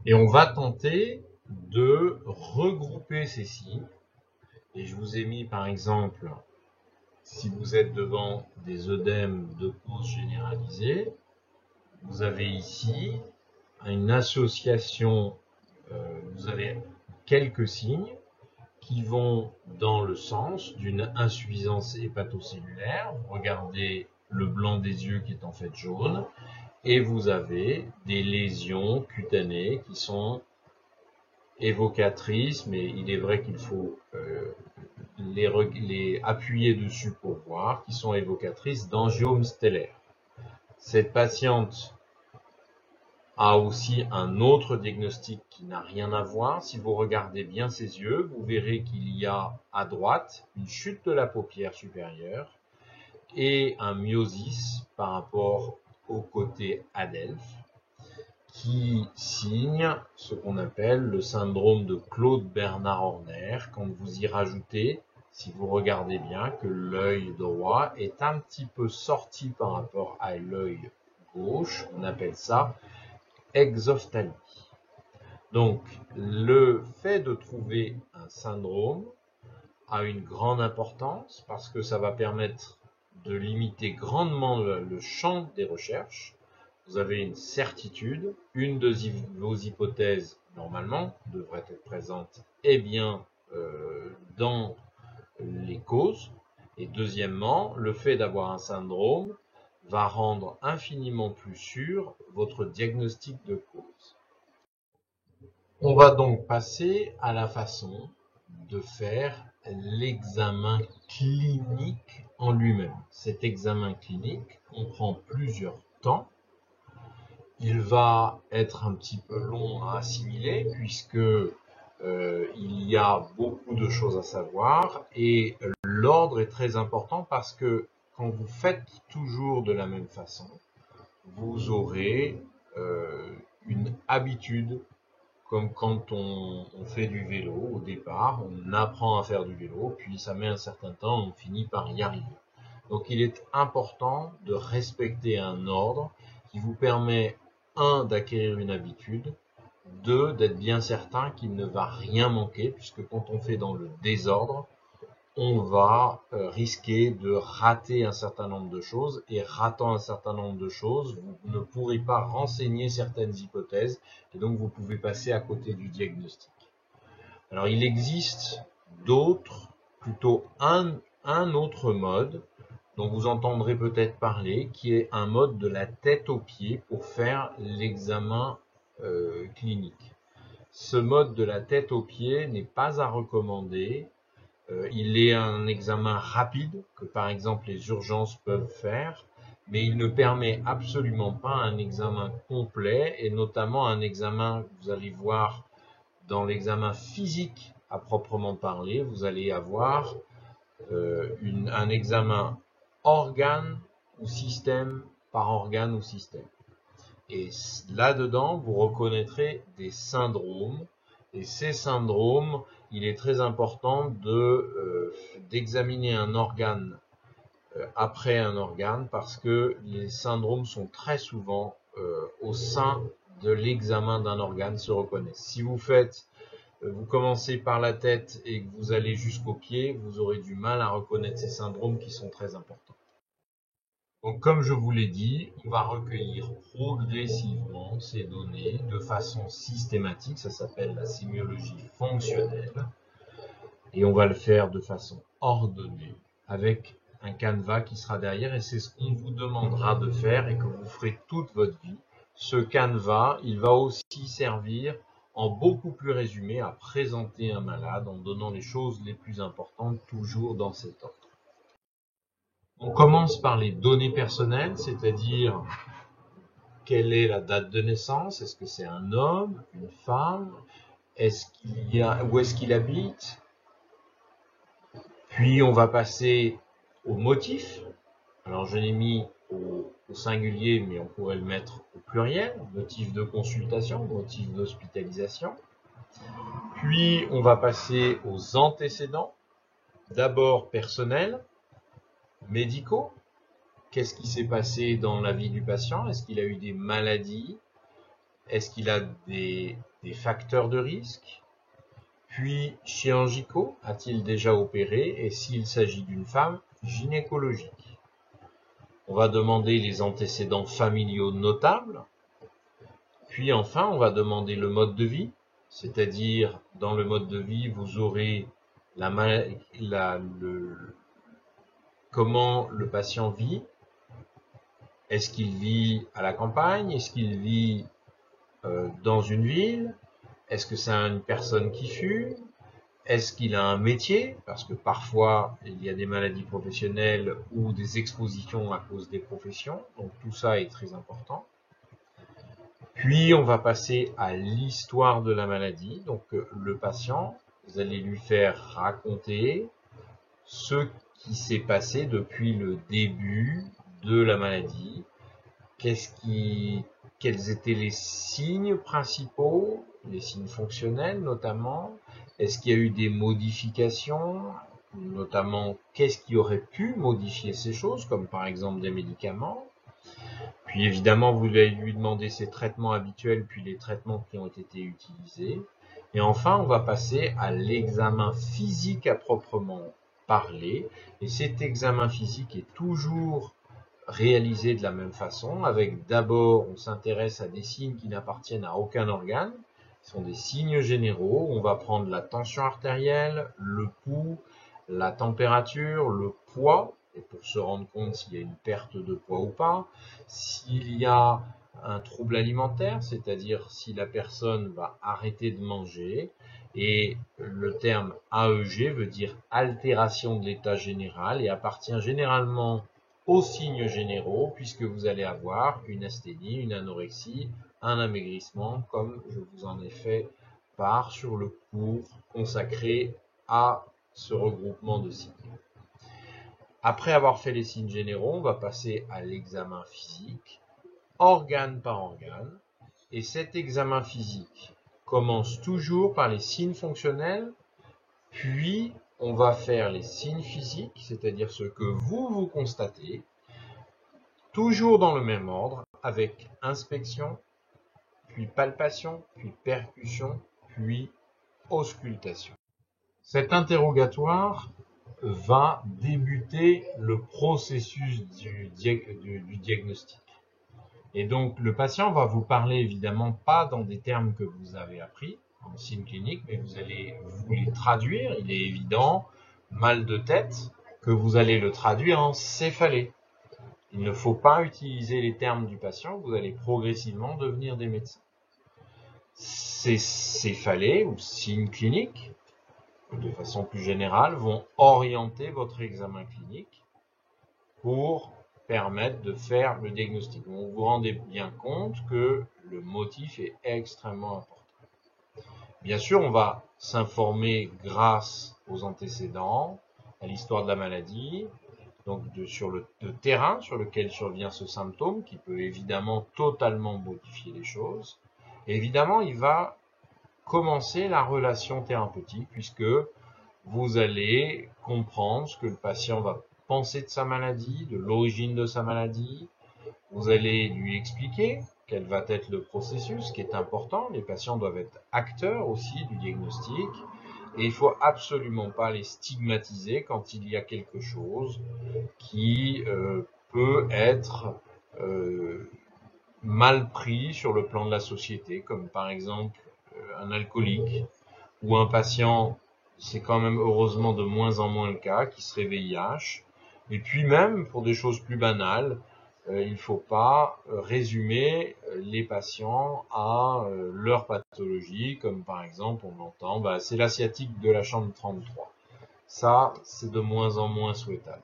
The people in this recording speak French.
Et on va tenter de regrouper ces signes. Et je vous ai mis par exemple, si vous êtes devant des œdèmes de cause généralisée, vous avez ici une association, vous avez quelques signes qui vont dans le sens d'une insuffisance hépatocellulaire. Regardez le blanc des yeux qui est en fait jaune. Et vous avez des lésions cutanées qui sont évocatrices, mais il est vrai qu'il faut les appuyer dessus pour voir, qui sont évocatrices d'angiome stellaire. Cette patiente a aussi un autre diagnostic qui n'a rien à voir. Si vous regardez bien ses yeux, vous verrez qu'il y a à droite une chute de la paupière supérieure et un myosis par rapport au côté adelphe qui signe ce qu'on appelle le syndrome de Claude-Bernard-Horner. Quand vous y rajoutez, si vous regardez bien, que l'œil droit est un petit peu sorti par rapport à l'œil gauche, on appelle ça exophthalmie. Donc, le fait de trouver un syndrome a une grande importance parce que ça va permettre de limiter grandement le champ des recherches. Vous avez une certitude, une de vos hypothèses, normalement, devrait être présente, eh bien, dans les causes. Et deuxièmement, le fait d'avoir un syndrome va rendre infiniment plus sûr votre diagnostic de cause. On va donc passer à la façon de faire l'examen clinique en lui-même. Cet examen clinique comprend plusieurs temps. Il va être un petit peu long à assimiler puisque il y a beaucoup de choses à savoir et l'ordre est très important parce que quand vous faites toujours de la même façon, vous aurez une habitude, comme quand on fait du vélo au départ, on apprend à faire du vélo, puis ça met un certain temps, on finit par y arriver. Donc il est important de respecter un ordre qui vous permet, un, d'acquérir une habitude, deux, d'être bien certain qu'il ne va rien manquer, puisque quand on fait dans le désordre, on va risquer de rater un certain nombre de choses, et ratant un certain nombre de choses, vous ne pourrez pas renseigner certaines hypothèses, et donc vous pouvez passer à côté du diagnostic. Alors il existe d'autres, plutôt un autre mode, dont vous entendrez peut-être parler, qui est un mode de la tête aux pieds pour faire l'examen clinique. Ce mode de la tête aux pieds n'est pas à recommander. Il est un examen rapide que par exemple les urgences peuvent faire, mais il ne permet absolument pas un examen complet et notamment un examen, vous allez voir dans l'examen physique à proprement parler, vous allez avoir un examen organe ou système par organe ou système. Et là-dedans, vous reconnaîtrez des syndromes. Et ces syndromes, il est très important d'examiner un organe après un organe parce que les syndromes sont très souvent au sein de l'examen d'un organe se reconnaissent. Si vous commencez par la tête et que vous allez jusqu'aux pieds, vous aurez du mal à reconnaître ces syndromes qui sont très importants. Donc, comme je vous l'ai dit, on va recueillir progressivement ces données de façon systématique, ça s'appelle la sémiologie fonctionnelle, et on va le faire de façon ordonnée, avec un canevas qui sera derrière, et c'est ce qu'on vous demandera de faire et que vous ferez toute votre vie. Ce canevas, il va aussi servir en beaucoup plus résumé à présenter un malade en donnant les choses les plus importantes toujours dans cet ordre. On commence par les données personnelles, c'est-à-dire quelle est la date de naissance, est-ce que c'est un homme, une femme, où est-ce qu'il habite. Puis on va passer au motif. Alors je l'ai mis au singulier, mais on pourrait le mettre au pluriel, motif de consultation, motif d'hospitalisation. Puis on va passer aux antécédents, d'abord personnels, médicaux. Qu'est-ce qui s'est passé dans la vie du patient? Est-ce qu'il a eu des maladies? Est-ce qu'il a des facteurs de risque? Puis chirurgicaux, a-t-il déjà opéré? Et s'il s'agit d'une femme, gynécologique. On va demander les antécédents familiaux notables. Puis enfin, on va demander le mode de vie, c'est-à-dire dans le mode de vie, vous aurez comment le patient vit. Est-ce qu'il vit à la campagne? Est-ce qu'il vit dans une ville? Est-ce que c'est une personne qui fume? Est-ce qu'il a un métier? Parce que parfois, il y a des maladies professionnelles ou des expositions à cause des professions. Donc tout ça est très important. Puis, on va passer à l'histoire de la maladie. Donc le patient, vous allez lui faire raconter ce qui s'est passé depuis le début de la maladie. Quels étaient les signes principaux, les signes fonctionnels notamment? Est-ce qu'il y a eu des modifications? Notamment, qu'est-ce qui aurait pu modifier ces choses, comme par exemple des médicaments? Puis évidemment, vous allez lui demander ses traitements habituels, puis les traitements qui ont été utilisés. Et enfin, on va passer à l'examen physique à proprement parler. Et cet examen physique est toujours réalisé de la même façon, avec d'abord, on s'intéresse à des signes qui n'appartiennent à aucun organe. Ce sont des signes généraux. On va prendre la tension artérielle, le pouls, la température, le poids, et pour se rendre compte s'il y a une perte de poids ou pas, s'il y a un trouble alimentaire, c'est-à-dire si la personne va arrêter de manger, et le terme AEG veut dire altération de l'état général et appartient généralement aux signes généraux, puisque vous allez avoir une asthénie, une anorexie, un amaigrissement, comme je vous en ai fait part sur le cours consacré à ce regroupement de signes. Après avoir fait les signes généraux, on va passer à l'examen physique, organe par organe, et cet examen physique commence toujours par les signes fonctionnels, puis on va faire les signes physiques, c'est-à-dire ce que vous constatez, toujours dans le même ordre, avec inspection, puis palpation, puis percussion, puis auscultation. Cet interrogatoire va débuter le processus du diagnostic. Et donc, le patient va vous parler évidemment pas dans des termes que vous avez appris en signes cliniques, mais vous allez vous les traduire. Il est évident, mal de tête, que vous allez le traduire en céphalée. Il ne faut pas utiliser les termes du patient, vous allez progressivement devenir des médecins. Ces céphalées ou signes cliniques, de façon plus générale, vont orienter votre examen clinique pour permettre de faire le diagnostic. Vous vous rendez bien compte que le motif est extrêmement important. Bien sûr, on va s'informer grâce aux antécédents, à l'histoire de la maladie, donc sur le terrain sur lequel survient ce symptôme, qui peut évidemment totalement modifier les choses. Et évidemment, il va commencer la relation thérapeutique, puisque vous allez comprendre ce que le patient va penser de sa maladie, de l'origine de sa maladie. Vous allez lui expliquer quel va être le processus, ce qui est important. Les patients doivent être acteurs aussi du diagnostic. Et il ne faut absolument pas les stigmatiser quand il y a quelque chose qui peut être mal pris sur le plan de la société, comme par exemple un alcoolique ou un patient, c'est quand même heureusement de moins en moins le cas, qui serait VIH. Et puis même, pour des choses plus banales, il ne faut pas résumer les patients à leur pathologie, comme par exemple, on entend, c'est la sciatique de la chambre 33. Ça, c'est de moins en moins souhaitable.